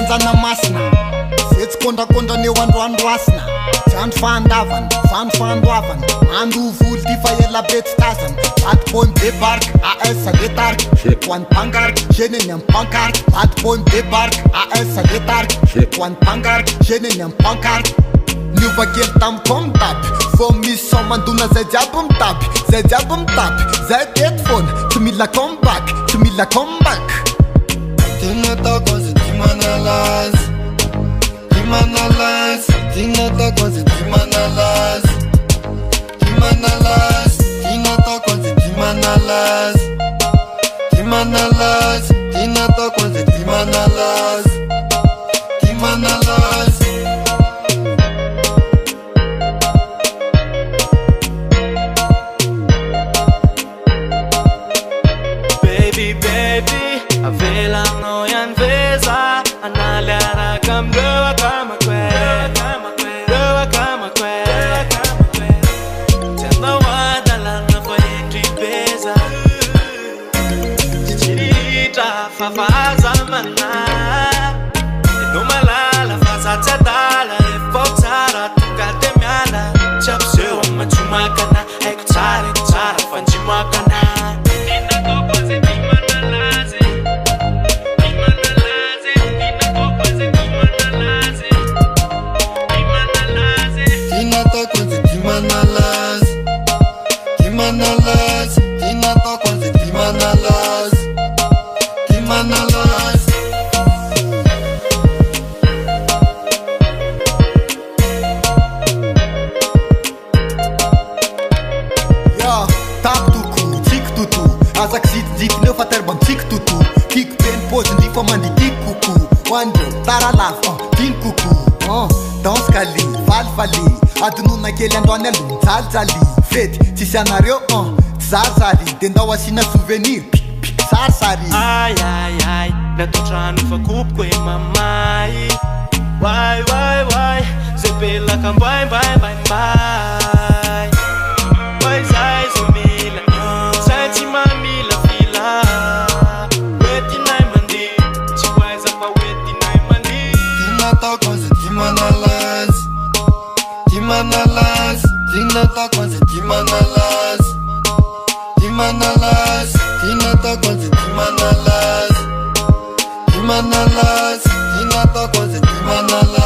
anjana masina ze tsy kondrakondrany eo androandroasina zandro fandavana zandro fandoavana ando voly ty fa ela be tsy tazana baty pomy débarque AS létarque ho an'ny pangarque geneny amin'ny pancarte baty pomy débarque AS létarque ho an'ny pangarque geneny amin'ny pancarte niova kely tamiko mitapy fô misy sao mandona zay jiaby mitapy zay jiaby mitapy zay teto foana tsy mila comeback tsy mila comeback Tina tokon dimanalas dimanalas Tina tokon dimanalas dimanalas Tina tokon dimanalas dimanalas Tina tokon dimanalas dimanalas Baby baby avelang no yan veza analara kam doa kama kwe tena wada lana faitri beza chirita fafaza mana no malala faza tadala e fotsara tukatemiana chapseo machumakana ektsara ektsara fanjimakana Dimanalas, dimanalas, Tina tokon dimanalas, dimanalas. Yo, tap tuku, tik tutu, azak sit dik ne faterban tik tutu, kick pen pose ndi famandi tik kuku, wando taralaf, tin kuku, danse kali, falfali. Adununa kely androany aloha jalijali fety tsisy anareo zarizary de ndao asina souvenir pik sarisary ay natotrano fa kopoko e mamay way zay pelaka mbaimbaimbaimbai way zay zo mila zay tsy mamila fila oetinay mandeha tsy hoaiza fa oetinay mandeha Tina tokon dimanalas dimanalas Tina tokon dimanalas dimanalas Tina tokon dimanalas dimanalas Tina tokon dimanalas